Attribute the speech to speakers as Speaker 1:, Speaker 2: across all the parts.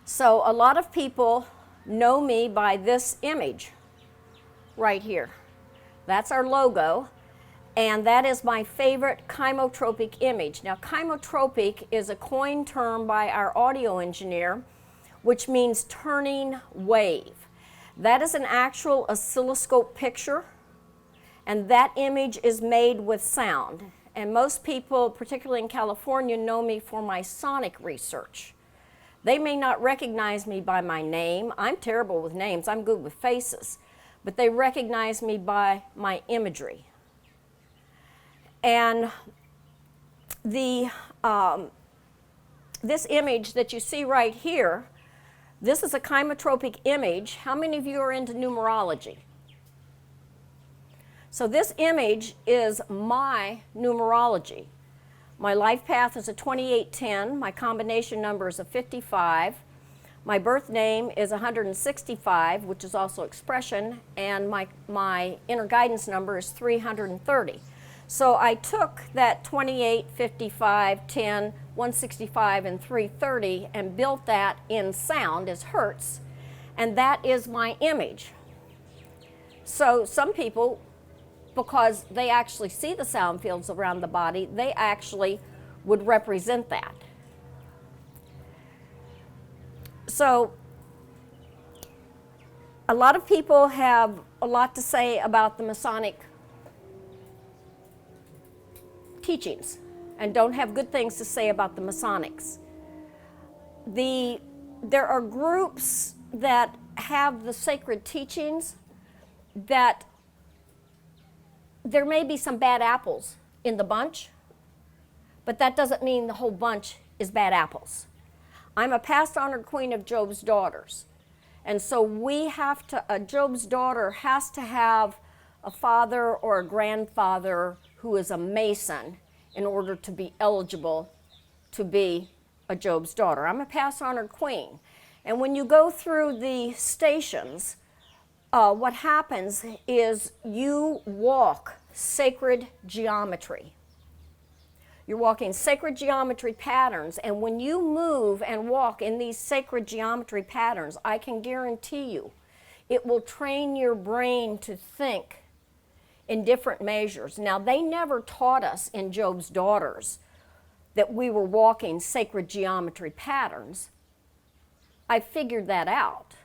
Speaker 1: So a lot of people know me by this image right here. That's our logo, and that is my favorite chemotropic image. Now, chemotropic is a coined term by our audio engineer, which means turning wave. That is an actual oscilloscope picture, and that image is made with sound. And most people, particularly in California, know me for my sonic research. They may not recognize me by my name. I'm terrible with names. I'm good with faces. But they recognize me by my imagery. And this image that you see right here, this is a chemotropic image. How many of you are into numerology? So this image is my numerology. My life path is a 2810. My combination number is a 55. My birth name is 165, which is also expression, and my inner guidance number is 330. So I took that 28, 55, 10, 165, and 330 and built that in sound as hertz, and that is my image. So some people, because they actually see the sound fields around the body, they actually would represent that. So a lot of people have a lot to say about the Masonic teachings and don't have good things to say about the Masonics. There are groups that have the sacred teachings that there may be some bad apples in the bunch, but that doesn't mean the whole bunch is bad apples. I'm a past honored queen of Job's daughters, and so Job's daughter has to have a father or a grandfather who is a Mason in order to be eligible to be a Job's daughter. I'm a past honored queen, and when you go through the stations, what happens is you walk sacred geometry. You're walking sacred geometry patterns, and when you move and walk in these sacred geometry patterns, I can guarantee you it will train your brain to think in different measures. Now, they never taught us in Job's Daughters that we were walking sacred geometry patterns. I figured that out,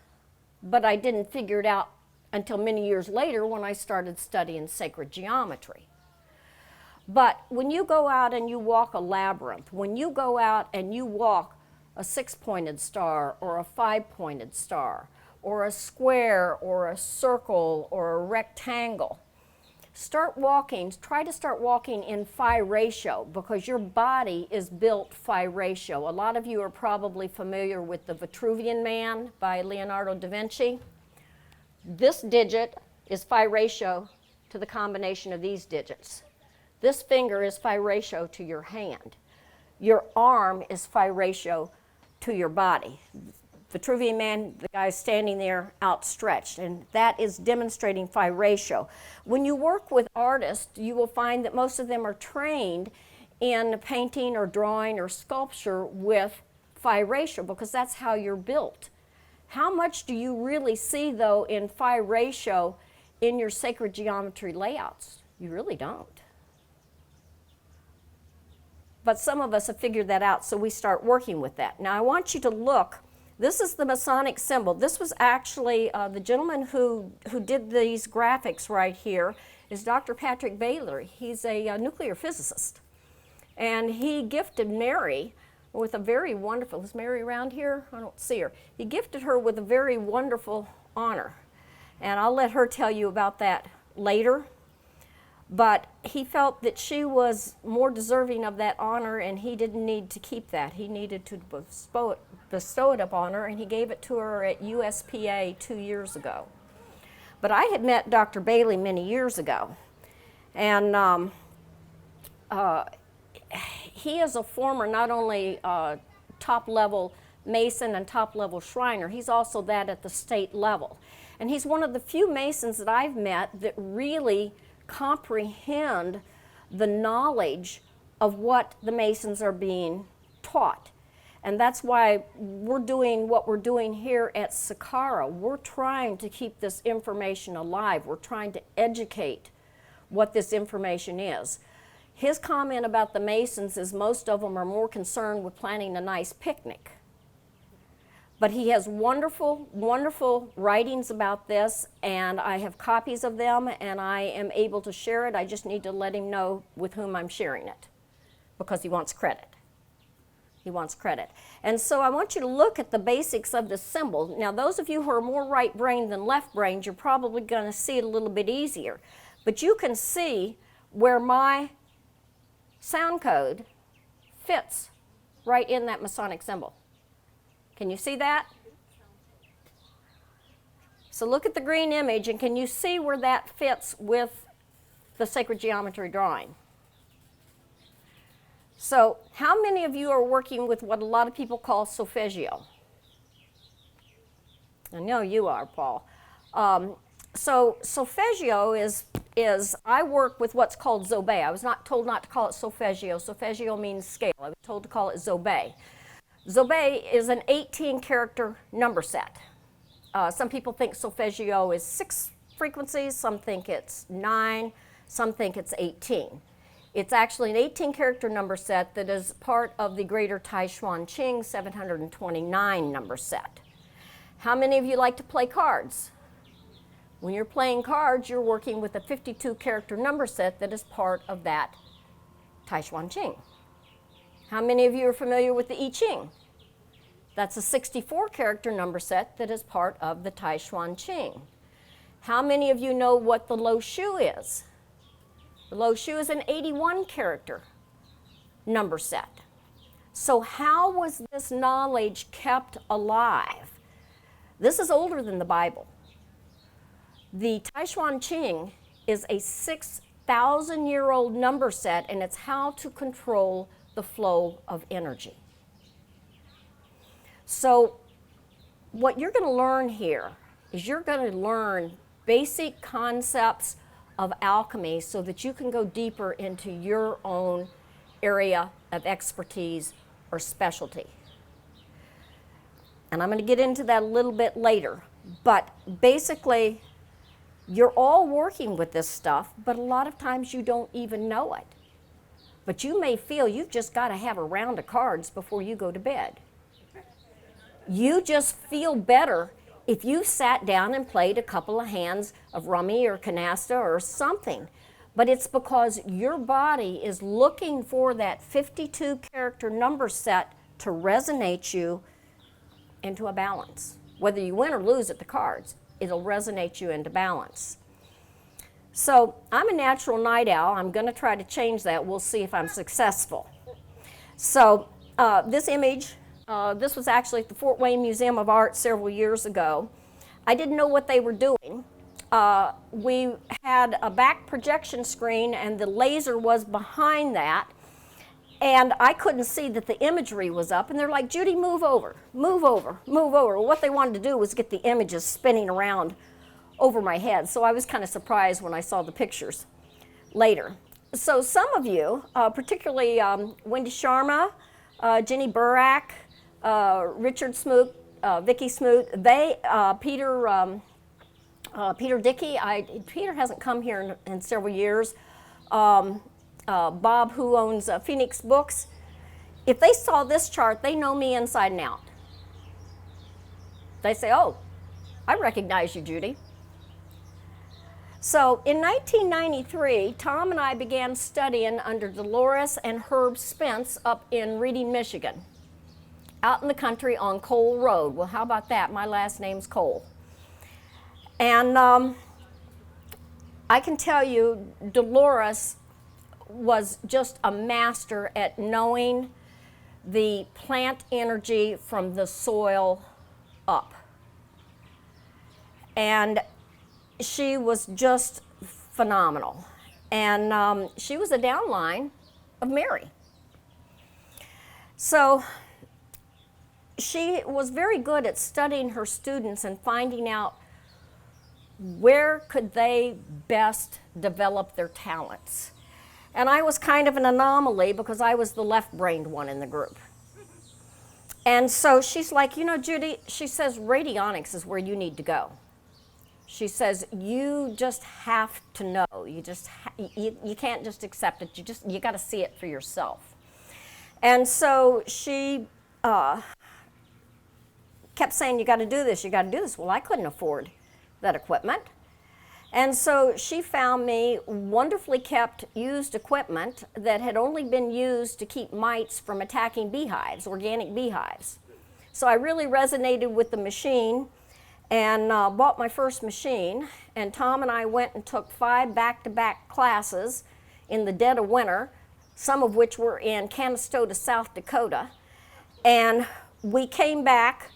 Speaker 1: but I didn't figure it out until many years later when I started studying sacred geometry. But when you go out and you walk a labyrinth, when you go out and you walk a 6-pointed star or a 5-pointed star or a square or a circle or a rectangle, try to start walking in phi ratio, because your body is built phi ratio. A lot of you are probably familiar with the Vitruvian Man by Leonardo da Vinci. This digit is phi ratio to the combination of these digits. This finger is phi ratio to your hand. Your arm is phi ratio to your body. Vitruvian Man, the guy's standing there outstretched, and that is demonstrating phi ratio. When you work with artists, you will find that most of them are trained in painting or drawing or sculpture with phi ratio, because that's how you're built. How much do you really see, though, in phi ratio in your sacred geometry layouts? You really don't. But some of us have figured that out, so we start working with that. Now, I want you to look. This is the Masonic symbol. This was actually the gentleman who did these graphics right here is Dr. Patrick Baylor. He's a nuclear physicist. And he gifted Mary with a very wonderful, is Mary around here? I don't see her. He gifted her with a very wonderful honor. And I'll let her tell you about that later. But he felt that she was more deserving of that honor, and he didn't need to keep that. He needed to bestow it upon her, and he gave it to her at USPA 2 years ago. But I had met Dr. Bailey many years ago, and he is a former not only top-level Mason and top-level Shriner, he's also that at the state level. And he's one of the few Masons that I've met that really comprehend the knowledge of what the Masons are being taught. And that's why we're doing what we're doing here at Sakkara. We're trying to keep this information alive. We're trying to educate what this information is. His comment about the Masons is most of them are more concerned with planning a nice picnic. But he has wonderful, wonderful writings about this, and I have copies of them, and I am able to share it. I just need to let him know with whom I'm sharing it, because he wants credit. He wants credit. And so I want you to look at the basics of the symbol. Now, those of you who are more right-brained than left-brained, you're probably going to see it a little bit easier. But you can see where my sound code fits right in that Masonic symbol. Can you see that? So look at the green image, and can you see where that fits with the sacred geometry drawing? So how many of you are working with what a lot of people call solfeggio? I know you are, Paul. So solfeggio is I work with what's called zobe. I was not told not to call it solfeggio. Solfeggio means scale. I was told to call it zobe. Zobe is an 18-character number set. Some people think solfeggio is 6 frequencies, some think it's 9, some think it's 18. It's actually an 18-character number set that is part of the greater Tai Chuan Ching 729 number set. How many of you like to play cards? When you're playing cards, you're working with a 52-character number set that is part of that Tai Chuan Ching. How many of you are familiar with the I Ching? That's a 64-character number set that is part of the Tai Chuan Ching. How many of you know what the Lo Shu is? The Lo Shu is an 81-character number set. So how was this knowledge kept alive? This is older than the Bible. The Tai Chuan Ching is a 6,000-year-old number set, and it's how to control the flow of energy. So what you're going to learn here is you're going to learn basic concepts of alchemy so that you can go deeper into your own area of expertise or specialty. And I'm going to get into that a little bit later. But basically, you're all working with this stuff, but a lot of times you don't even know it. But you may feel you've just got to have a round of cards before you go to bed. You just feel better if you sat down and played a couple of hands of rummy or canasta or something. But it's because your body is looking for that 52-character number set to resonate you into a balance. Whether you win or lose at the cards, it'll resonate you into balance. So I'm a natural night owl. I'm going to try to change that. We'll see if I'm successful. So this image, this was actually at the Fort Wayne Museum of Art several years ago. I didn't know what they were doing. We had a back projection screen, and the laser was behind that. And I couldn't see that the imagery was up. And they're like, Judy, move over, move over, move over. Well, what they wanted to do was get the images spinning around over my head. So I was kind of surprised when I saw the pictures later. So some of you, particularly Wendy Sharma, Jenny Burak, Richard Smoot, Vicky Smoot, they, Peter Dickey, Peter hasn't come here in several years. Bob, who owns Phoenix Books, if they saw this chart, they know me inside and out. They say, oh, I recognize you, Judy. So in 1993, Tom and I began studying under Delores and Herb Spence up in Reading, Michigan, out in the country on Cole Road. Well, how about that? My last name's Cole. And I can tell you, Delores was just a master at knowing the plant energy from the soil up. And she was just phenomenal. And she was a downline of Mary. So she was very good at studying her students and finding out where could they best develop their talents. And I was kind of an anomaly because I was the left-brained one in the group. And so she's like, you know, Judy, she says, radionics is where you need to go. She says, you just have to know. You can't just accept it. You got to see it for yourself. And so she kept saying, you got to do this, you got to do this. Well, I couldn't afford that equipment. And so she found me wonderfully kept used equipment that had only been used to keep mites from attacking beehives, organic beehives. So I really resonated with the machine and bought my first machine. And Tom and I went and took 5 back-to-back classes in the dead of winter, some of which were in Canistoda, South Dakota. And we came back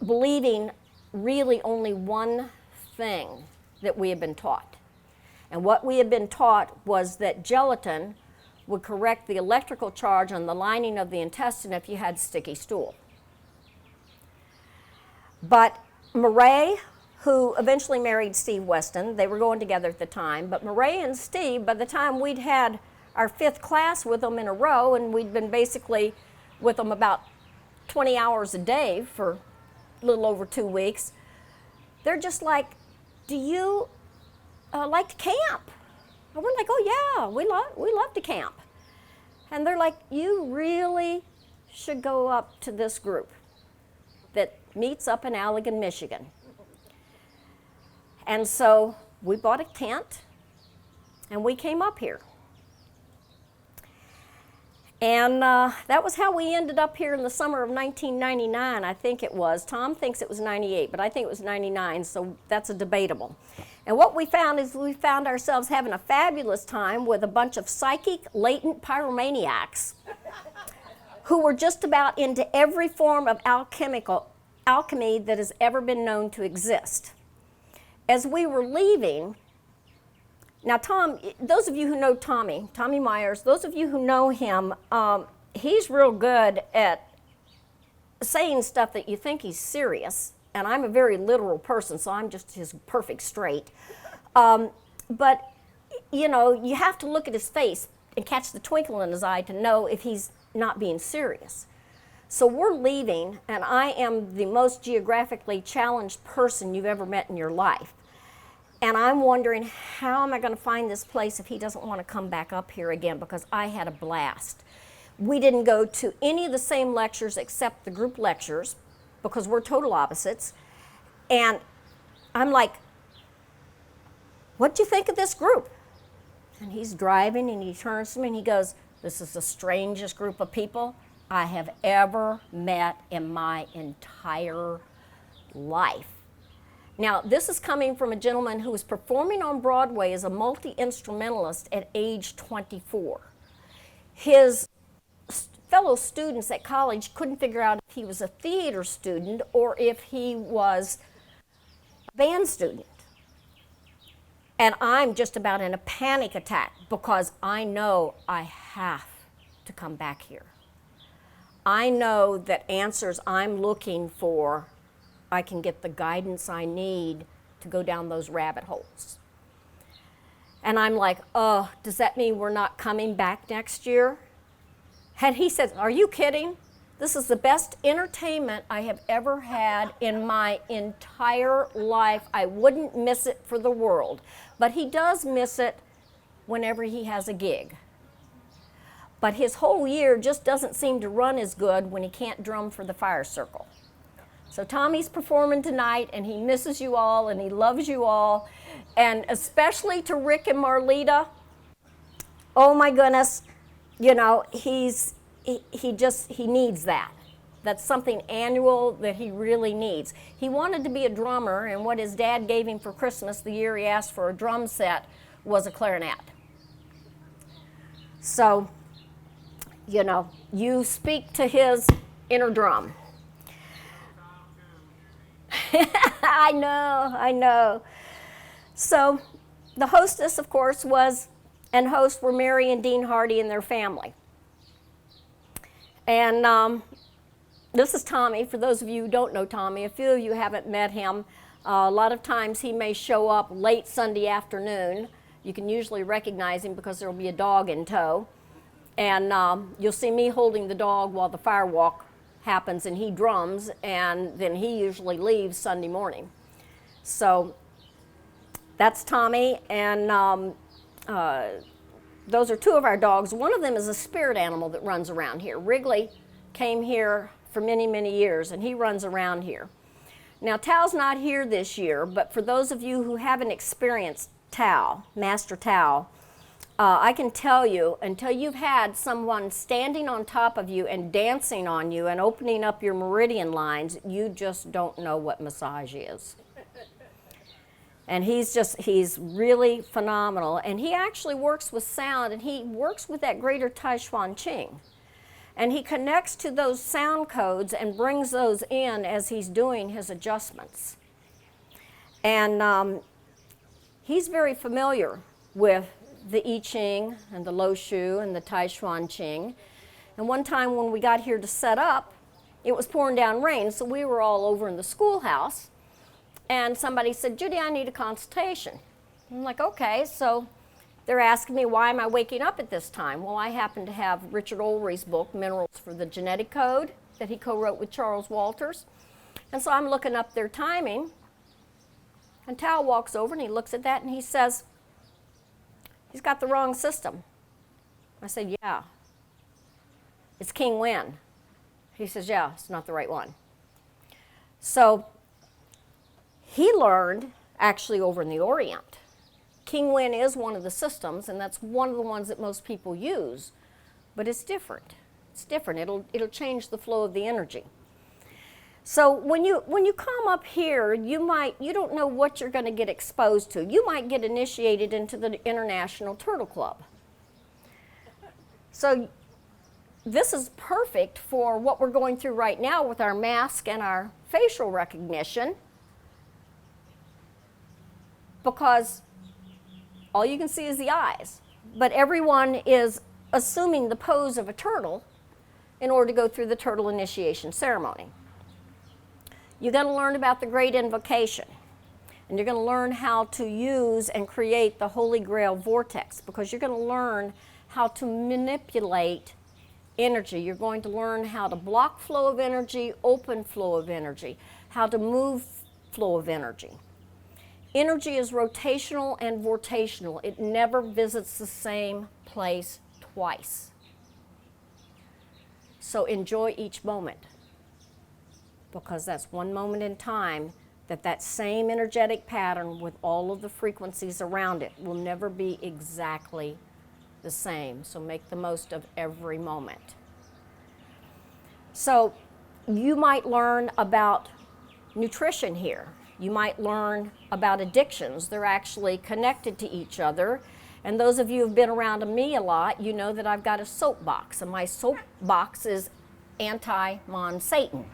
Speaker 1: believing really only one thing that we had been taught. And what we had been taught was that gelatin would correct the electrical charge on the lining of the intestine if you had sticky stool. But Murray, who eventually married Steve Westin, they were going together at the time, but Murray and Steve, by the time we'd had our 5th class with them in a row, and we'd been basically with them about 20 hours a day for a little over 2 weeks, they're just like, do you like to camp? And we're like, oh yeah, we love to camp. And they're like, you really should go up to this group that meets up in Allegan, Michigan. And so we bought a tent and we came up here. And that was how we ended up here in the summer of 1999, I think it was. Tom thinks it was 98, but I think it was 99, so that's a debatable. And what we found is we found ourselves having a fabulous time with a bunch of psychic, latent pyromaniacs who were just about into every form of alchemy that has ever been known to exist. As we were leaving, now Tom, those of you who know Tommy Myers, those of you who know him, he's real good at saying stuff that you think he's serious, and I'm a very literal person, so I'm just his perfect straight. But, you know, you have to look at his face and catch the twinkle in his eye to know if he's not being serious. So we're leaving, and I am the most geographically challenged person you've ever met in your life. And I'm wondering, how am I going to find this place if he doesn't want to come back up here again, because I had a blast. We didn't go to any of the same lectures except the group lectures, because we're total opposites. And I'm like, what'd you think of this group? And he's driving and he turns to me and he goes, this is the strangest group of people I have ever met in my entire life. Now, this is coming from a gentleman who was performing on Broadway as a multi-instrumentalist at age 24. His fellow students at college couldn't figure out if he was a theater student or if he was a band student. And I'm just about in a panic attack because I know I have to come back here. I know that answers I'm looking for, I can get the guidance I need to go down those rabbit holes. And I'm like, oh, does that mean we're not coming back next year? And he says, are you kidding? This is the best entertainment I have ever had in my entire life. I wouldn't miss it for the world. But he does miss it whenever he has a gig. But his whole year just doesn't seem to run as good when he can't drum for the fire circle. So Tommy's performing tonight, and he misses you all, and he loves you all. And especially to Rick and Marlita, oh my goodness, you know, he needs that. That's something annual that he really needs. He wanted to be a drummer, and what his dad gave him for Christmas the year he asked for a drum set was a clarinet. So, you know, you speak to his inner drum. I know. So the hostess, of course, and hosts were Mary and Dean Hardy and their family. And this is Tommy. For those of you who don't know Tommy, a few of you haven't met him. A lot of times he may show up late Sunday afternoon. You can usually recognize him because there will be a dog in tow. And you'll see me holding the dog while the fire walk happens and he drums, and then he usually leaves Sunday morning. So that's Tommy, and those are two of our dogs. One of them is a spirit animal that runs around here. Wrigley came here for many, many years, and he runs around here. Now, Tao's not here this year, but for those of you who haven't experienced Tao, Master Tao, I can tell you, until you've had someone standing on top of you and dancing on you and opening up your meridian lines, you just don't know what massage is. And he's really phenomenal. And he actually works with sound, and he works with that greater Tai Chuan Qing. And he connects to those sound codes and brings those in as he's doing his adjustments. And he's very familiar with the I Ching and the Lo Shu and the Tai Chuan Qing. And one time when we got here to set up, it was pouring down rain, so we were all over in the schoolhouse. And somebody said, "Judy, I need a consultation." I'm like, okay. So they're asking me, why am I waking up at this time? Well, I happen to have Richard Olry's book, Minerals for the Genetic Code, that he co-wrote with Charles Walters. And so I'm looking up their timing. And Tao walks over and he looks at that and he says, "He's got the wrong system." I said, "Yeah. It's King Wen." He says, "Yeah, it's not the right one." So he learned actually over in the Orient. King Wen is one of the systems, and that's one of the ones that most people use, but it's different. It's different. It'll change the flow of the energy. So when you come up here, you don't know what you're going to get exposed to. You might get initiated into the International Turtle Club. So this is perfect for what we're going through right now with our mask and our facial recognition, because all you can see is the eyes. But everyone is assuming the pose of a turtle in order to go through the turtle initiation ceremony. You're going to learn about the Great Invocation, and you're going to learn how to use and create the Holy Grail Vortex, because you're going to learn how to manipulate energy. You're going to learn how to block flow of energy, open flow of energy, how to move flow of energy. Energy is rotational and vortational. It never visits the same place twice. So enjoy each moment, because that's one moment in time that same energetic pattern with all of the frequencies around it will never be exactly the same. So make the most of every moment. So you might learn about nutrition here. You might learn about addictions. They're actually connected to each other. And those of you who have been around me a lot, you know that I've got a soapbox, and my soapbox is anti-Mon-Satan.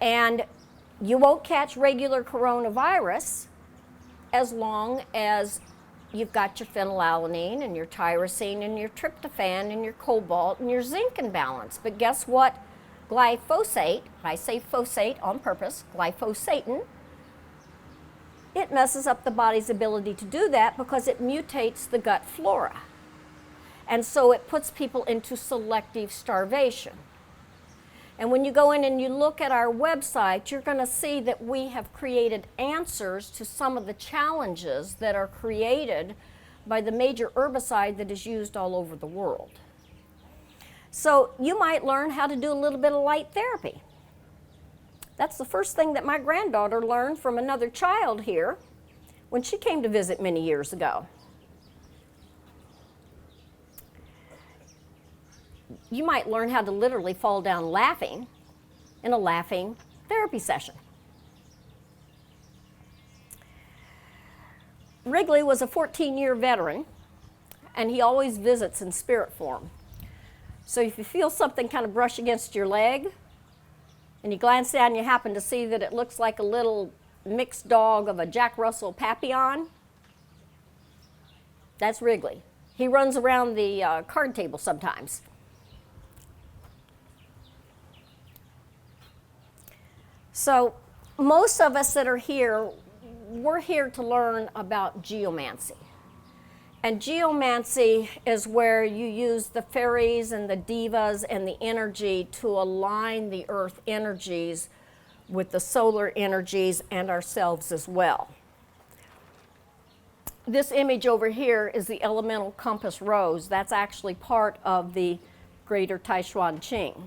Speaker 1: And you won't catch regular coronavirus as long as you've got your phenylalanine and your tyrosine and your tryptophan and your cobalt and your zinc in balance. But guess what? Glyphosate, I say phosate on purpose, glyphosatin, it messes up the body's ability to do that because it mutates the gut flora. And so it puts people into selective starvation. And when you go in and you look at our website, you're going to see that we have created answers to some of the challenges that are created by the major herbicide that is used all over the world. So you might learn how to do a little bit of light therapy. That's the first thing that my granddaughter learned from another child here when she came to visit many years ago. You might learn how to literally fall down laughing in a laughing therapy session. Wrigley was a 14-year veteran, and he always visits in spirit form. So if you feel something kind of brush against your leg, and you glance down and you happen to see that it looks like a little mixed dog of a Jack Russell Papillon, that's Wrigley. He runs around the card table sometimes. So most of us that are here, we're here to learn about geomancy. And geomancy is where you use the fairies and the divas and the energy to align the earth energies with the solar energies and ourselves as well. This image over here is the elemental compass rose. That's actually part of the Greater Taishuan Qing.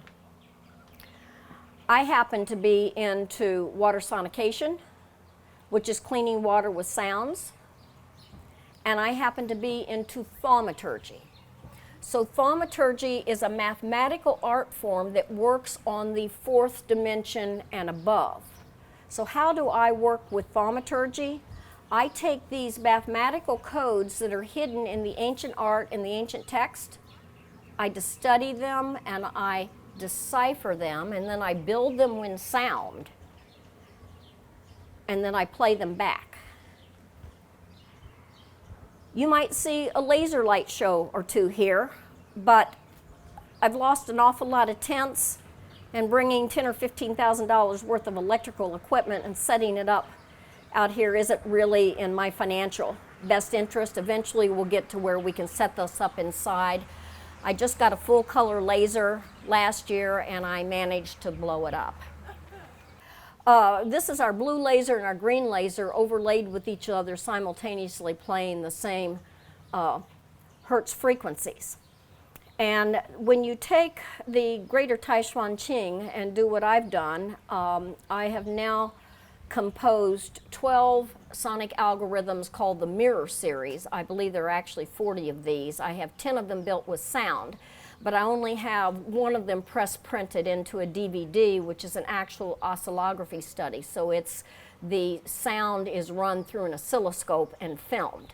Speaker 1: I happen to be into water sonication, which is cleaning water with sounds, and I happen to be into thaumaturgy. So thaumaturgy is a mathematical art form that works on the fourth dimension and above. So how do I work with thaumaturgy? I take these mathematical codes that are hidden in the ancient art and the ancient text, I study them and I decipher them, and then I build them in sound, and then I play them back. You might see a laser light show or two here, but I've lost an awful lot of tents, and bringing $10,000 or $15,000 worth of electrical equipment and setting it up out here isn't really in my financial best interest. Eventually we'll get to where we can set this up inside. I just got a full color laser last year and I managed to blow it up. This is our blue laser and our green laser overlaid with each other, simultaneously playing the same hertz frequencies. And when you take the Greater Taishuan Qing and do what I've done, I have now composed 12 sonic algorithms called the Mirror series. I believe there are actually 40 of these. I have 10 of them built with sound, but I only have one of them press printed into a DVD, which is an actual oscillography study. So the sound is run through an oscilloscope and filmed.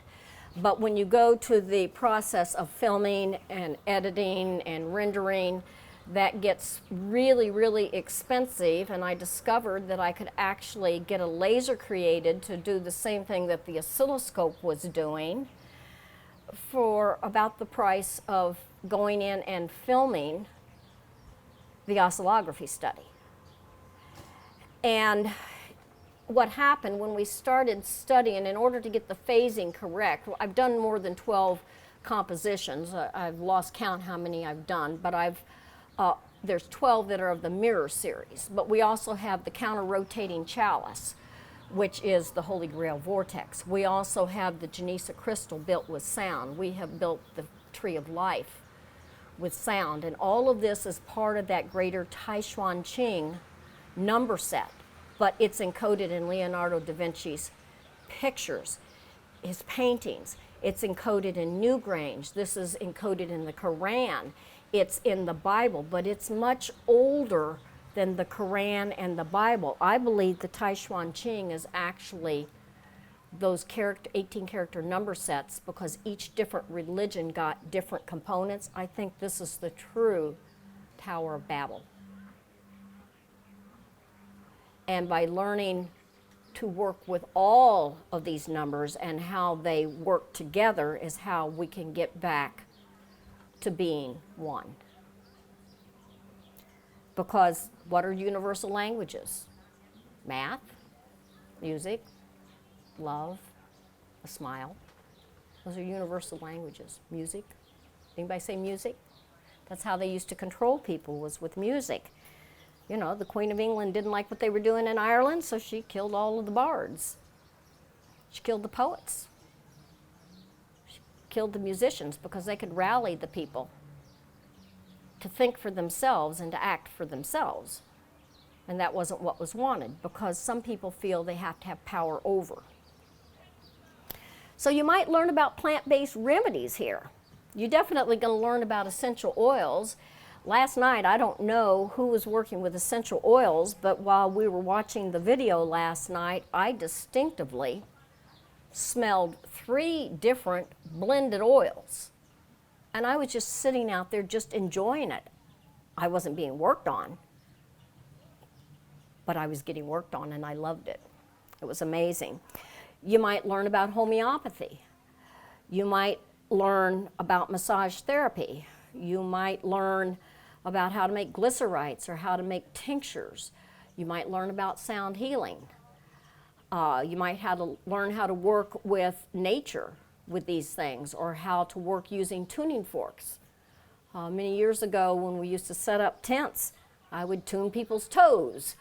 Speaker 1: But when you go to the process of filming and editing and rendering, that gets really, really expensive, and I discovered that I could actually get a laser created to do the same thing that the oscilloscope was doing for about the price of going in and filming the oscillography study. And what happened when we started studying, in order to get the phasing correct, I've done more than 12 compositions. I've lost count how many I've done, but there's 12 that are of the Mirror series. But we also have the counter-rotating Chalice, which is the Holy Grail Vortex. We also have the Genesa crystal built with sound. We have built the Tree of Life with sound. And all of this is part of that Greater Taishuan Qing number set. But it's encoded in Leonardo da Vinci's pictures, his paintings. It's encoded in Newgrange. This is encoded in the Quran. It's in the Bible, but it's much older than the Quran and the Bible. I believe the Taishuan Qing is actually those 18 character number sets, because each different religion got different components. I think this is the true Tower of Babel. And by learning to work with all of these numbers and how they work together is how we can get back to being one. Because what are universal languages? Math, music, love, a smile. Those are universal languages. Music. Anybody say music? That's how they used to control people, was with music. You know, the Queen of England didn't like what they were doing in Ireland, so she killed all of the bards. She killed the poets. Killed the musicians, because they could rally the people to think for themselves and to act for themselves. And that wasn't what was wanted, because some people feel they have to have power over. So you might learn about plant-based remedies here. You're definitely going to learn about essential oils. Last night, I don't know who was working with essential oils, but while we were watching the video last night, I distinctively smelled 3 different blended oils. And I was just sitting out there just enjoying it. I wasn't being worked on, but I was getting worked on and I loved it. It was amazing. You might learn about homeopathy. You might learn about massage therapy. You might learn about how to make glycerites or how to make tinctures. You might learn about sound healing. You might learn how to work with nature, with these things, or how to work using tuning forks. Many years ago when we used to set up tents, I would tune people's toes.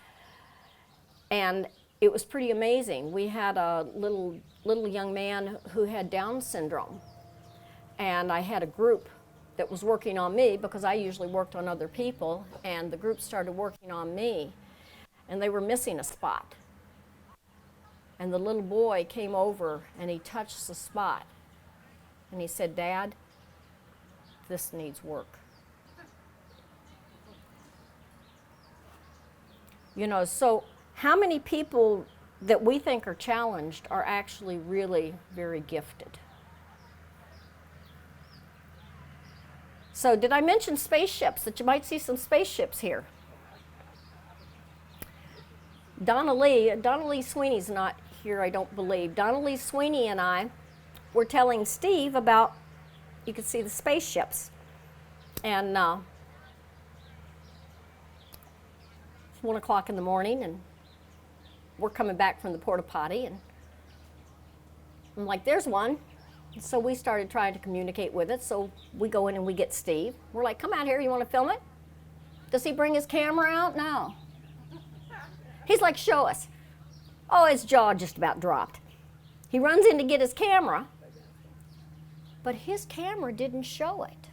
Speaker 1: And it was pretty amazing. We had a little young man who had Down syndrome. And I had a group that was working on me because I usually worked on other people, and the group started working on me, and they were missing a spot. And the little boy came over and he touched the spot and he said, "Dad, this needs work." You know, so how many people that we think are challenged are actually really very gifted? So did I mention spaceships, that you might see some spaceships here? Donna Lee Sweeney's not here, I don't believe. Donna Lee Sweeney and I were telling Steve about, you could see the spaceships. And it's 1 o'clock in the morning, and we're coming back from the porta potty, and I'm like, "There's one." So we started trying to communicate with it, so we go in and we get Steve. We're like, "Come out here, you want to film it?" Does he bring his camera out? No. He's like, "Show us." Oh, his jaw just about dropped. He runs in to get his camera, but his camera didn't show it.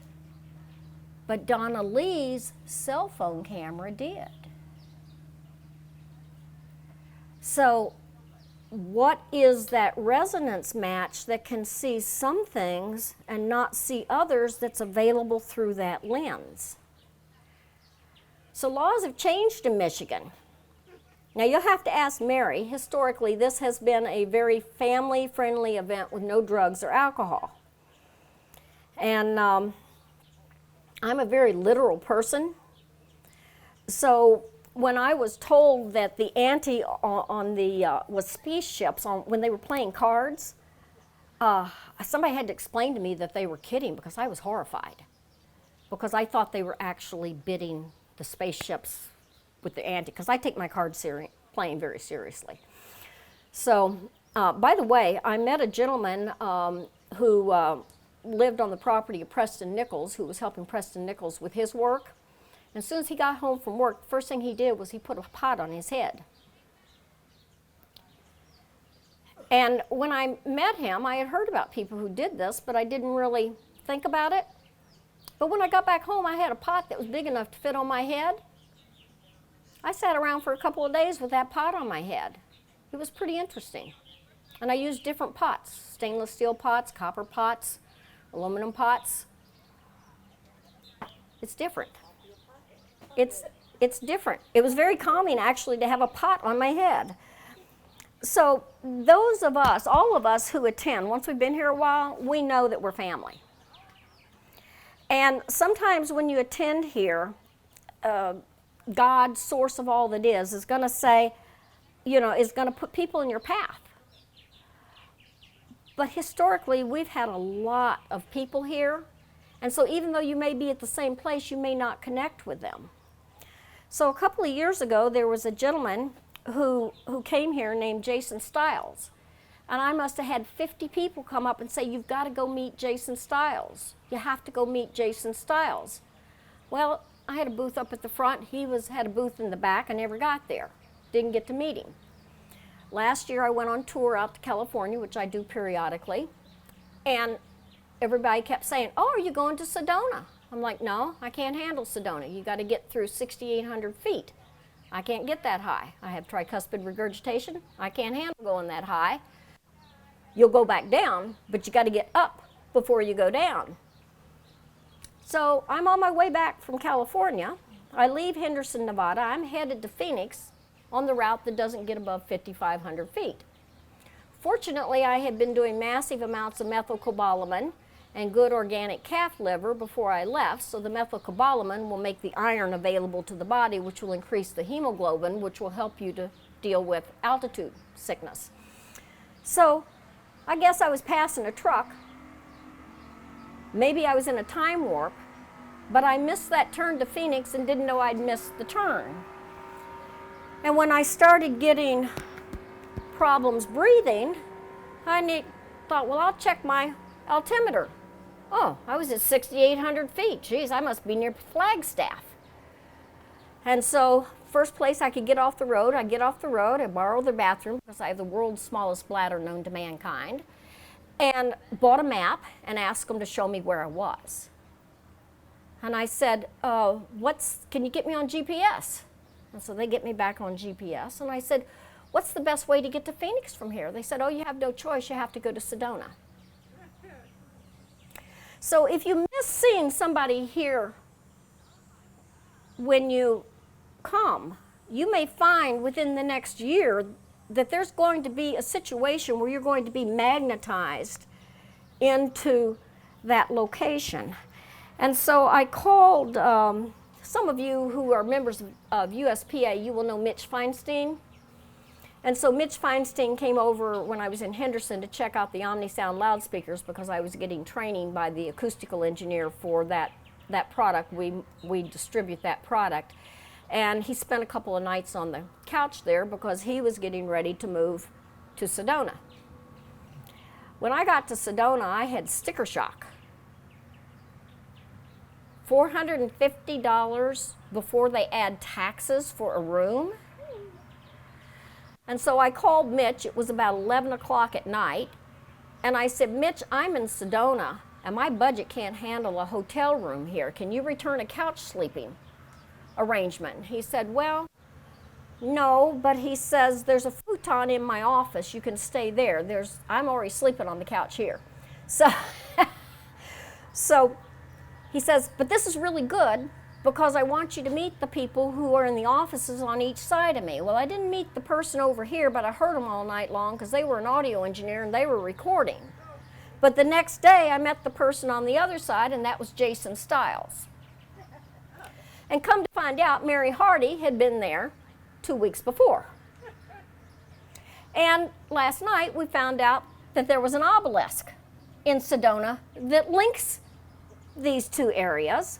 Speaker 1: But Donna Lee's cell phone camera did. So what is that resonance match that can see some things and not see others that's available through that lens? So laws have changed in Michigan. Now you'll have to ask Mary. Historically, this has been a very family-friendly event with no drugs or alcohol. And I'm a very literal person. So when I was told that the ante on the was spaceships when they were playing cards, somebody had to explain to me that they were kidding, because I was horrified, because I thought they were actually bidding the spaceships with the ante, because I take my card playing very seriously. So, by the way, I met a gentleman who lived on the property of Preston Nichols, who was helping Preston Nichols with his work. And as soon as he got home from work, the first thing he did was he put a pot on his head. And when I met him, I had heard about people who did this, but I didn't really think about it. But when I got back home, I had a pot that was big enough to fit on my head. I sat around for a couple of days with that pot on my head. It was pretty interesting. And I used different pots: stainless steel pots, copper pots, aluminum pots. It's different. It's different. It was very calming, actually, to have a pot on my head. So those of us, all of us who attend, once we've been here a while, we know that we're family. And sometimes when you attend here, God, source of all that is going to say, you know, is going to put people in your path. But historically, we've had a lot of people here. And so even though you may be at the same place, you may not connect with them. So a couple of years ago, there was a gentleman who came here named Jason Stiles. And I must have had 50 people come up and say, "You've got to go meet Jason Stiles. You have to go meet Jason Stiles." Well, I had a booth up at the front. He had a booth in the back. I never got there. Didn't get to meet him. Last year, I went on tour out to California, which I do periodically. And everybody kept saying, "Oh, are you going to Sedona?" I'm like, "No, I can't handle Sedona. You got to get through 6,800 feet. I can't get that high. I have tricuspid regurgitation. I can't handle going that high. You'll go back down, but you got to get up before you go down." So I'm on my way back from California. I leave Henderson, Nevada. I'm headed to Phoenix on the route that doesn't get above 5,500 feet. Fortunately, I had been doing massive amounts of methylcobalamin and good organic calf liver before I left, so the methylcobalamin will make the iron available to the body, which will increase the hemoglobin, which will help you to deal with altitude sickness. So I guess I was passing a truck. Maybe I was in a time warp, but I missed that turn to Phoenix and didn't know I'd missed the turn. And when I started getting problems breathing, I thought, well, I'll check my Altimeter. Oh, I was at 6,800 feet. Geez, I must be near Flagstaff. And so, first place I could get off the road, I get off the road, I borrow their bathroom because I have the world's smallest bladder known to mankind, and bought a map and asked them to show me where I was. And I said, can you get me on GPS? And so they get me back on GPS, and I said, what's the best way to get to Phoenix from here? They said, oh, you have no choice, you have to go to Sedona. So if you miss seeing somebody here when you come, you may find within the next year that there's going to be a situation where you're going to be magnetized into that location. And so I called, some of you who are members of USPA, you will know Mitch Feinstein. And so Mitch Feinstein came over when I was in Henderson to check out the Omnisound loudspeakers because I was getting training by the acoustical engineer for that product. We distribute that product. And he spent a couple of nights on the couch there because he was getting ready to move to Sedona. When I got to Sedona, I had sticker shock. $450 before they add taxes for a room. And so I called Mitch, it was about 11 o'clock at night, and I said, Mitch, I'm in Sedona, and my budget can't handle a hotel room here. Can you return a couch sleeping arrangement? He said, well, no, but he says, there's a futon in my office, you can stay there. I'm already sleeping on the couch here. So, so he says, but this is really good, because I want you to meet the people who are in the offices on each side of me. Well, I didn't meet the person over here, but I heard them all night long because they were an audio engineer and they were recording. But the next day, I met the person on the other side, and that was Jason Stiles. And come to find out, Mary Hardy had been there 2 weeks before. And last night, we found out that there was an obelisk in Sedona that links these two areas.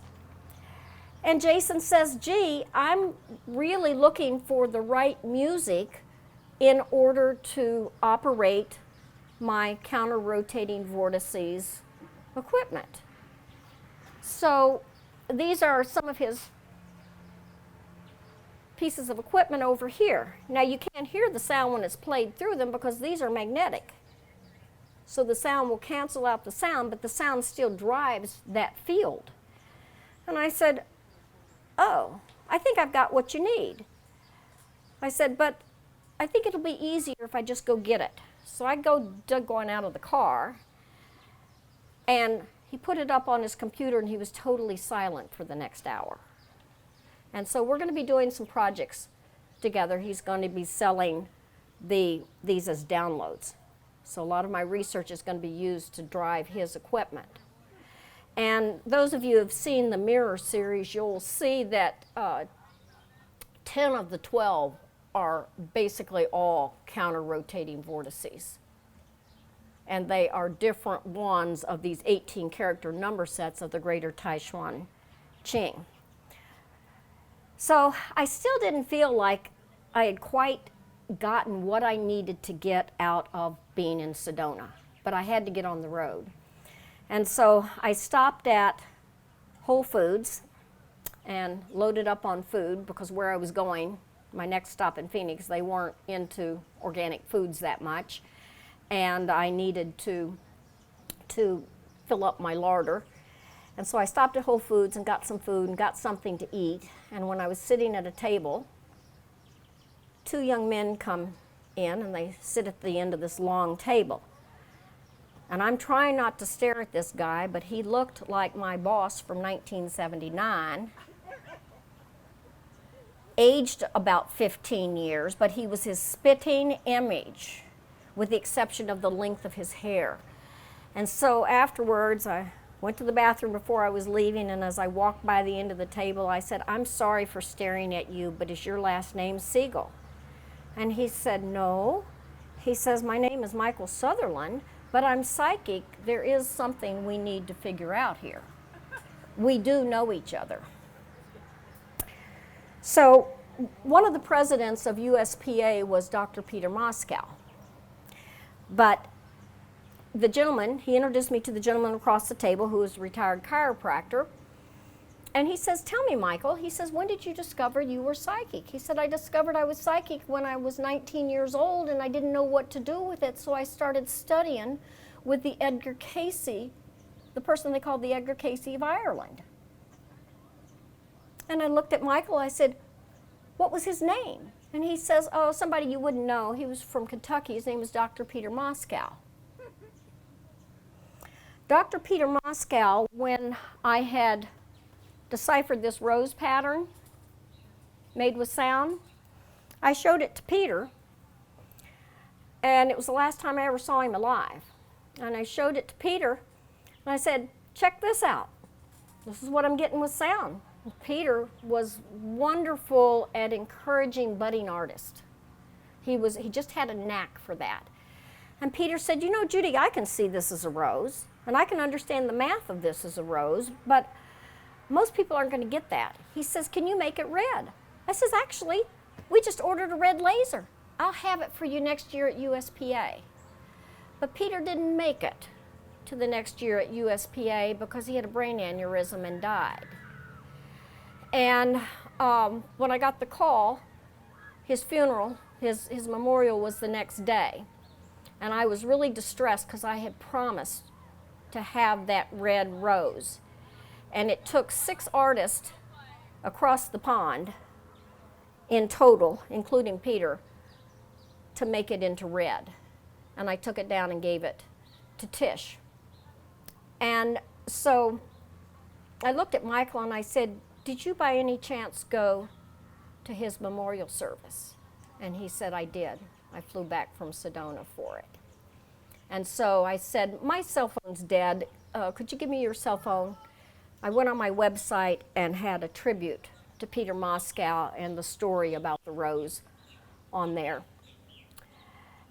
Speaker 1: And Jason says, gee, I'm really looking for the right music in order to operate my counter-rotating vortices equipment. So these are some of his pieces of equipment over here. Now you can't hear the sound when it's played through them because these are magnetic. So the sound will cancel out the sound, but the sound still drives that field. And I said, oh, I think I've got what you need. I said, but I think it'll be easier if I just go get it. So I going out of the car, and he put it up on his computer, and he was totally silent for the next hour. And so we're going to be doing some projects together. He's going to be selling these as downloads. So a lot of my research is going to be used to drive his equipment. And those of you who have seen the Mirror series, you'll see that 10 of the 12 are basically all counter-rotating vortices. And they are different ones of these 18 character number sets of the Greater Taishuan Qing. So I still didn't feel like I had quite gotten what I needed to get out of being in Sedona, but I had to get on the road. And so I stopped at Whole Foods and loaded up on food because where I was going, my next stop in Phoenix, they weren't into organic foods that much. And I needed to fill up my larder. And so I stopped at Whole Foods and got some food and got something to eat. And when I was sitting at a table, two young men come in and they sit at the end of this long table. And I'm trying not to stare at this guy, but he looked like my boss from 1979, aged about 15 years, but he was his spitting image, with the exception of the length of his hair. And so afterwards, I went to the bathroom before I was leaving, and as I walked by the end of the table, I said, I'm sorry for staring at you, but is your last name Siegel? And he said, no. He says, my name is Michael Sutherland, but I'm psychic. There is something we need to figure out here. We do know each other. So one of the presidents of USPA was Dr. Peter Moscow. But the gentleman, he introduced me to the gentleman across the table who was a retired chiropractor. And he says, tell me, Michael, he says, when did you discover you were psychic? He said, I discovered I was psychic when I was 19 years old and I didn't know what to do with it, so I started studying with the Edgar Casey, the person they called the Edgar Casey of Ireland. And I looked at Michael, I said, what was his name? And he says, oh, somebody you wouldn't know. He was from Kentucky. His name was Dr. Peter Moscow. Dr. Peter Moscow, when I had deciphered this rose pattern made with sound, I showed it to Peter, and it was the last time I ever saw him alive. And I showed it to Peter, and I said, check this out. This is what I'm getting with sound. Peter was wonderful at encouraging budding artists. He just had a knack for that. And Peter said, you know, Judy, I can see this as a rose, and I can understand the math of this as a rose, but most people aren't going to get that. He says, can you make it red? I says, actually, we just ordered a red laser. I'll have it for you next year at USPA. But Peter didn't make it to the next year at USPA because he had a brain aneurysm and died. And when I got the call, his funeral, his memorial was the next day. And I was really distressed because I had promised to have that red rose. And it took 6 artists across the pond in total, including Peter, to make it into red. And I took it down and gave it to Tish. And so I looked at Michael and I said, did you by any chance go to his memorial service? And he said, I did. I flew back from Sedona for it. And so I said, my cell phone's dead. Could you give me your cell phone? I went on my website and had a tribute to Peter Moscow and the story about the rose on there.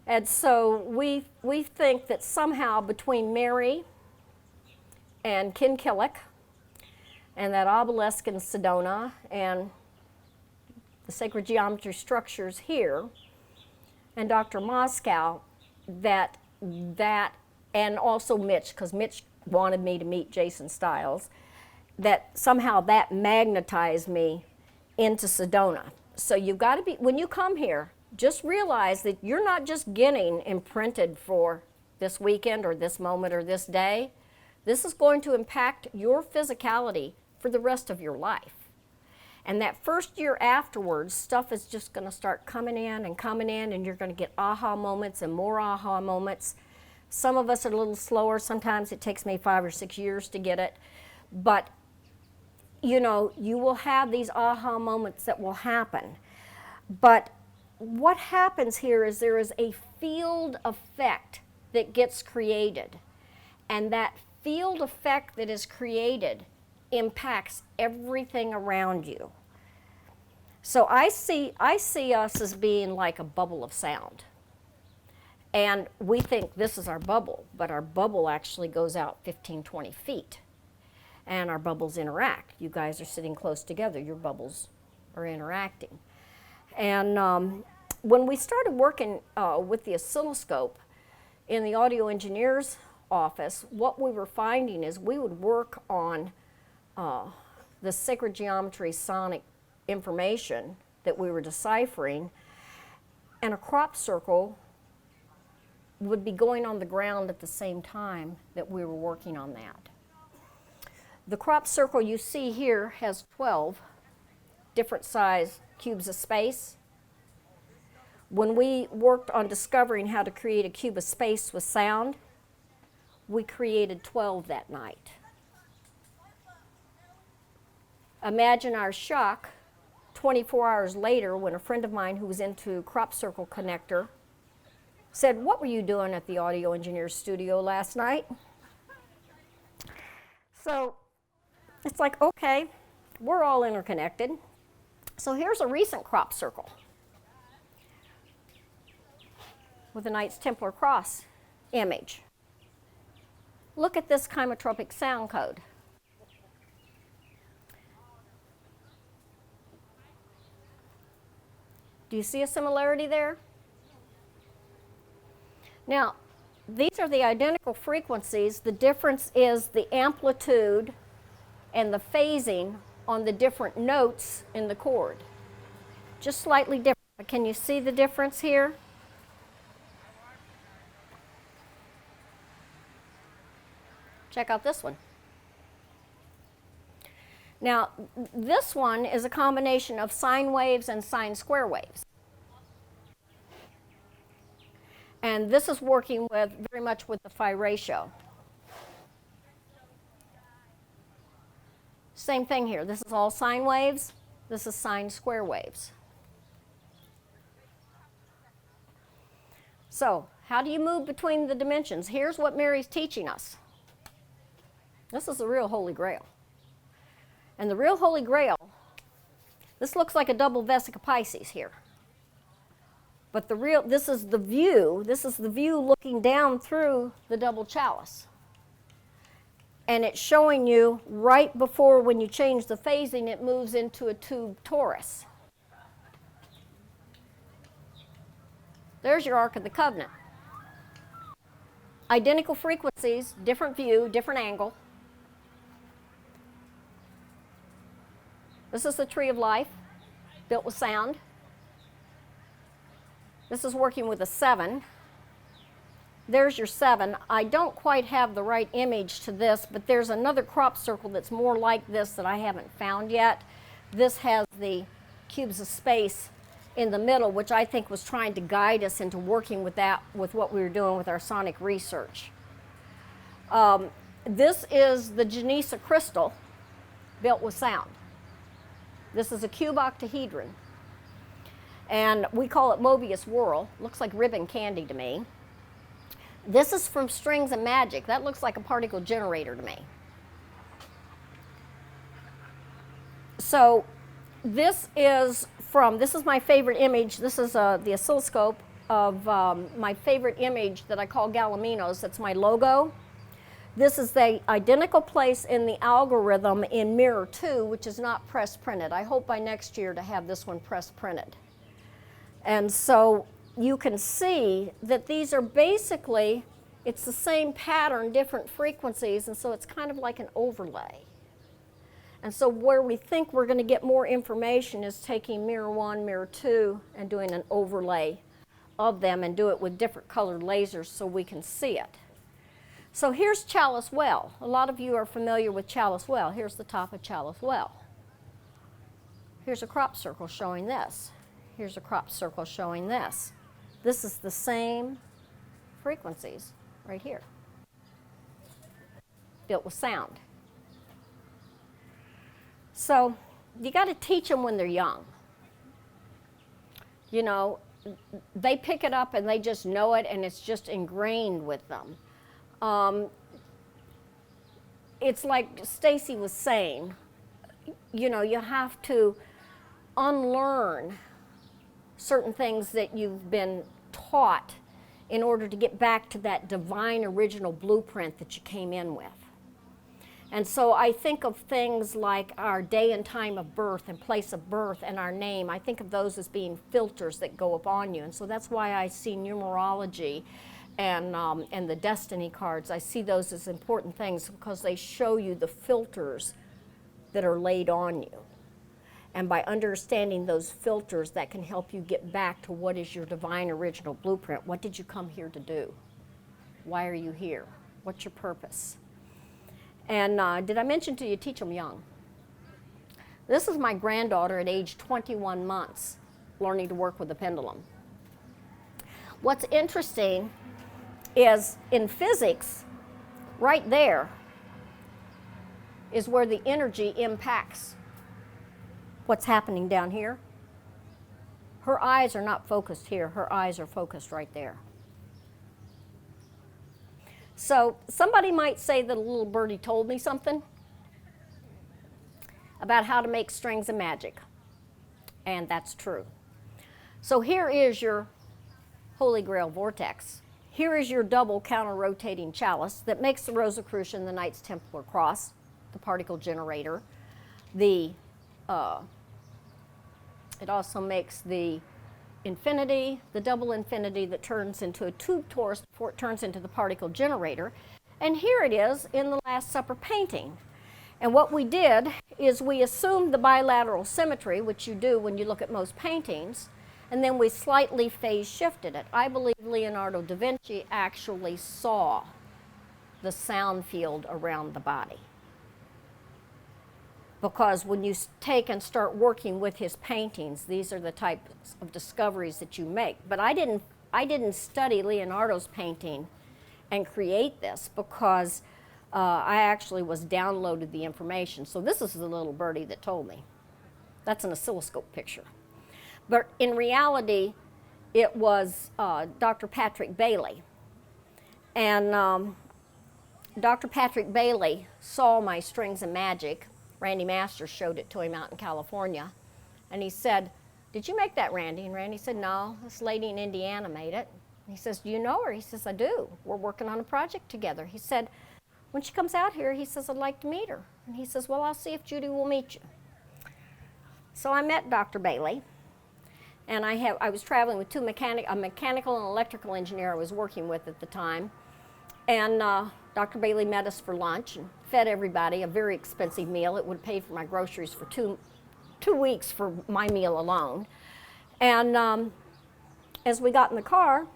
Speaker 1: And so we think that somehow between Mary and Kinkillick and that obelisk in Sedona and the sacred geometry structures here and Dr. Moscow, that and also Mitch, because Mitch wanted me to meet Jason Stiles, that somehow that magnetized me into Sedona. So you've got to be, when you come here, just realize that you're not just getting imprinted for this weekend or this moment or this day. This is going to impact your physicality for the rest of your life. And that first year afterwards, stuff is just going to start coming in, and you're going to get aha moments and more aha moments. Some of us are a little slower. Sometimes it takes me 5 or 6 years to get it. But you know, you will have these aha moments that will happen. But what happens here is there is a field effect that gets created. And that field effect that is created impacts everything around you. So I see us as being like a bubble of sound. And we think this is our bubble, but our bubble actually goes out 15, 20 feet. And our bubbles interact. You guys are sitting close together. Your bubbles are interacting. And when we started working with the oscilloscope in the audio engineer's office, what we were finding is we would work on the sacred geometry sonic information that we were deciphering, and a crop circle would be going on the ground at the same time that we were working on that. The crop circle you see here has 12 different size cubes of space. When we worked on discovering how to create a cube of space with sound, we created 12 that night. Imagine our shock 24 hours later when a friend of mine who was into crop circle connector said, "What were you doing at the audio engineer's studio last night?" So it's like, okay, we're all interconnected. So here's a recent crop circle with a Knights Templar cross image. Look at this chymotropic sound code. Do you see a similarity there? Now, these are the identical frequencies. The difference is the amplitude and the phasing on the different notes in the chord. Just slightly different. Can you see the difference here? Check out this one. Now, this one is a combination of sine waves and sine square waves. And this is working with very much with the phi ratio. Same thing here. This is all sine waves. This is sine square waves. So, how do you move between the dimensions? Here's what Mary's teaching us. This is the real Holy Grail. And the real Holy Grail, this looks like a double Vesica Pisces here. But this is the view looking down through the double chalice. And it's showing you right before when you change the phasing, it moves into a tube torus. There's your Ark of the Covenant. Identical frequencies, different view, different angle. This is the tree of life, built with sound. This is working with a 7. There's your 7. I don't quite have the right image to this, but there's another crop circle that's more like this that I haven't found yet. This has the cubes of space in the middle, which I think was trying to guide us into working with that, with what we were doing with our sonic research. This is the Genesa crystal built with sound. This is a cube octahedron. And we call it Mobius whorl. Looks like ribbon candy to me. This is from Strings and Magic. That looks like a particle generator to me. So this is my favorite image. This is the oscilloscope of my favorite image that I call Galliminos. That's my logo. This is the identical place in the algorithm in Mirror 2, which is not press printed. I hope by next year to have this one press printed. And so you can see that these are basically, it's the same pattern, different frequencies, and so it's kind of like an overlay. And so where we think we're going to get more information is taking Mirror 1, Mirror 2, and doing an overlay of them and do it with different colored lasers so we can see it. So here's Chalice Well. A lot of you are familiar with Chalice Well. Here's the top of Chalice Well. Here's a crop circle showing this. Here's a crop circle showing this. This is the same frequencies right here, built with sound. So you got to teach them when they're young. You know, they pick it up and they just know it, and it's just ingrained with them. It's like Stacy was saying, you know, you have to unlearn certain things that you've been taught in order to get back to that divine original blueprint that you came in with. And so I think of things like our day and time of birth and place of birth and our name. I think of those as being filters that go upon you. And so that's why I see numerology and the destiny cards. I see those as important things because they show you the filters that are laid on you. And by understanding those filters, that can help you get back to what is your divine original blueprint. What did you come here to do? Why are you here? What's your purpose? And did I mention to you, teach them young? This is my granddaughter at age 21 months, learning to work with the pendulum. What's interesting is in physics, right there is where the energy impacts what's happening down here. Her eyes are not focused here. Her eyes are focused right there. So somebody might say that a little birdie told me something about how to make strings of magic. And that's true. So here is your Holy Grail vortex. Here is your double counter-rotating chalice that makes the Rosicrucian, the Knights Templar cross, the particle generator. It also makes the infinity, the double infinity that turns into a tube torus before it turns into the particle generator. And here it is in the Last Supper painting. And what we did is we assumed the bilateral symmetry, which you do when you look at most paintings, and then we slightly phase shifted it. I believe Leonardo da Vinci actually saw the sound field around the body. Because when you take and start working with his paintings, these are the types of discoveries that you make. But I didn't study Leonardo's painting and create this because I actually was downloaded the information. So this is the little birdie that told me. That's an oscilloscope picture. But in reality, it was Dr. Patrick Bailey. And Dr. Patrick Bailey saw my Strings of Magic. Randy Masters showed it to him out in California. And he said, "Did you make that, Randy?" And Randy said, "No, this lady in Indiana made it." And he says, "Do you know her?" He says, "I do. We're working on a project together." He said, "When she comes out here," he says, "I'd like to meet her." And he says, "Well, I'll see if Judy will meet you." So I met Dr. Bailey. And I was traveling with a mechanical and electrical engineer I was working with at the time. And Dr. Bailey met us for lunch and fed everybody a very expensive meal. It would pay for my groceries for two weeks for my meal alone. And as we got in the car,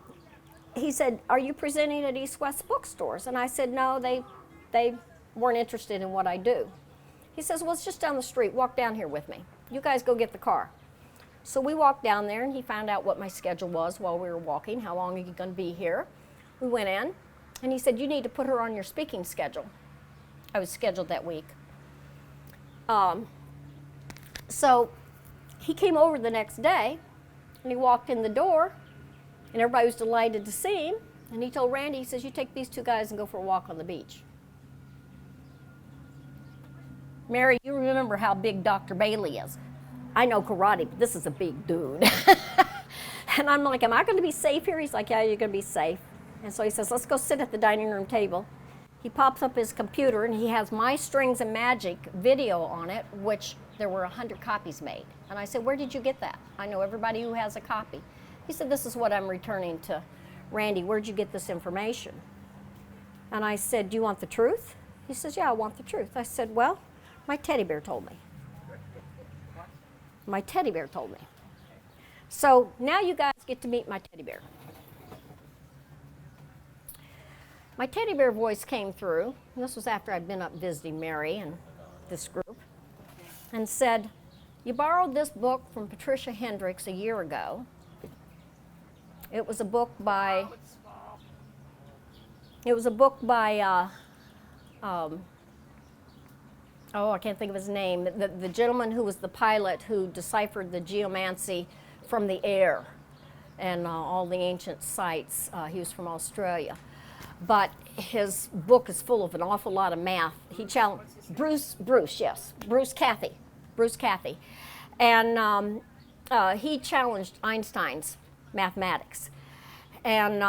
Speaker 1: he said, "Are you presenting at East West bookstores?" And I said, "No, they weren't interested in what I do." He says, "Well, it's just down the street. Walk down here with me. You guys go get the car." So we walked down there, and he found out what my schedule was while we were walking, how long are you going to be here. We went in, and he said, "You need to put her on your speaking schedule." I was scheduled that week. So he came over the next day, and he walked in the door, and everybody was delighted to see him. And he told Randy, he says, "You take these two guys and go for a walk on the beach." Mary, you remember how big Dr. Bailey is. I know karate, but this is a big dude. And I'm like, "Am I going to be safe here?" He's like, "Yeah, you're going to be safe." And so he says, "Let's go sit at the dining room table." He pops up his computer, and he has my Strings of Magic video on it, which there were 100 copies made. And I said, "Where did you get that? I know everybody who has a copy." He said, "This is what I'm returning to Randy. Where'd you get this information?" And I said, "Do you want the truth?" He says, "Yeah, I want the truth." I said, "Well, my teddy bear told me." My teddy bear told me. So now you guys get to meet my teddy bear. My teddy bear voice came through, and this was after I'd been up visiting Mary and this group, and said, "You borrowed this book from Patricia Hendricks a year ago. It was a book by, I can't think of his name, the gentleman who was the pilot who deciphered the geomancy from the air and all the ancient sites. He was from Australia. But his book is full of an awful lot of math. He challenged Bruce Cathy. And he challenged Einstein's mathematics. And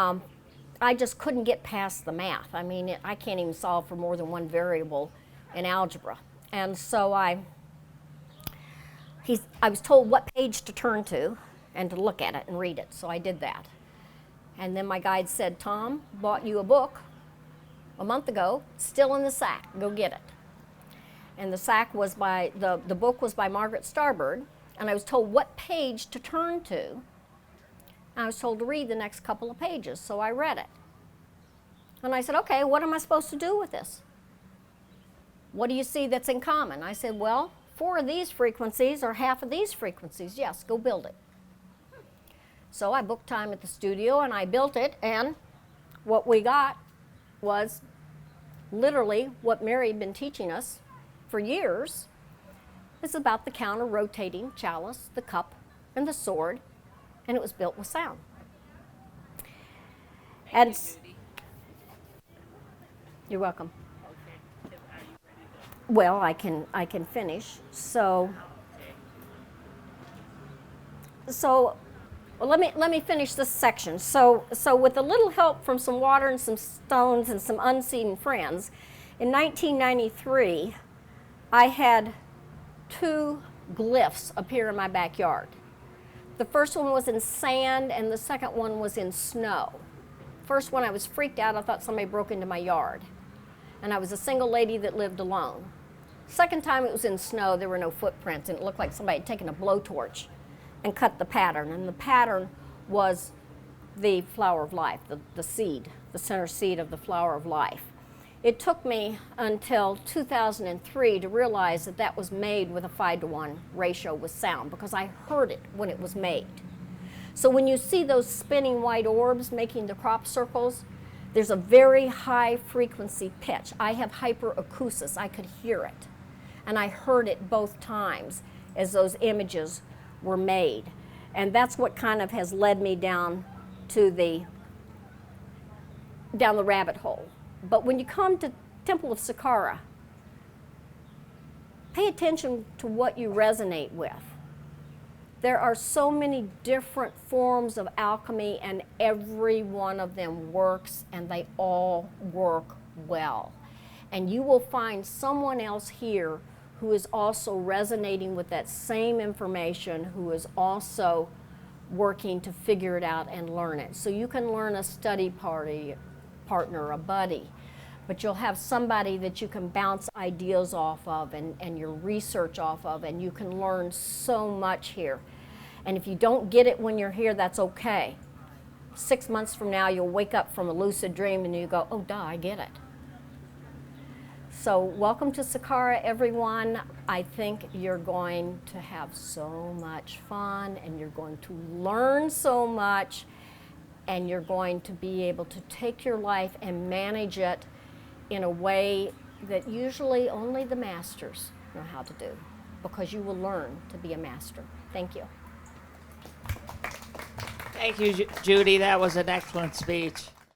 Speaker 1: I just couldn't get past the math. I mean, I can't even solve for more than one variable in algebra. And so I was told what page to turn to and to look at it and read it. So I did that. And then my guide said, "Tom bought you a book a month ago, still in the sack. Go get it." And the sack was by, the book was by Margaret Starbird, and I was told what page to turn to. And I was told to read the next couple of pages, so I read it. And I said, "Okay, what am I supposed to do with this? What do you see that's in common?" I said, "Well, 4 of these frequencies are half of these frequencies. Yes, go build it." So I booked time at the studio, and I built it, and what we got was literally what Mary had been teaching us for years. It's about the counter-rotating chalice, the cup, and the sword, and it was built with sound. And you're welcome. Well, I can finish. So well, let me finish this section. So with a little help from some water and some stones and some unseen friends, in 1993, I had 2 glyphs appear in my backyard. The first one was in sand, and the second one was in snow. First one, I was freaked out. I thought somebody broke into my yard. And I was a single lady that lived alone. Second time, it was in snow. There were no footprints, and it looked like somebody had taken a blowtorch and cut the pattern. And the pattern was the flower of life, the seed, the center seed of the flower of life. It took me until 2003 to realize that that was made with a 5-to-1 ratio with sound, because I heard it when it was made. So when you see those spinning white orbs making the crop circles, there's a very high frequency pitch. I have hyperacusis. I could hear it. And I heard it both times as those images were made. And that's what kind of has led me down the rabbit hole. But when you come to Temple of Sakkara, pay attention to what you resonate with. There are so many different forms of alchemy, and every one of them works, and they all work well. And you will find someone else here who is also resonating with that same information, who is also working to figure it out and learn it. So you can learn a study partner, a buddy, but you'll have somebody that you can bounce ideas off of and your research off of, and you can learn so much here. And if you don't get it when you're here, that's okay. 6 months from now, you'll wake up from a lucid dream and you go, oh, duh, I get it. So welcome to Sakkara, everyone. I think you're going to have so much fun, and you're going to learn so much, and you're going to be able to take your life and manage it in a way that usually only the masters know how to do, because you will learn to be a master. Thank you.
Speaker 2: Thank you, Judy. That was an excellent speech.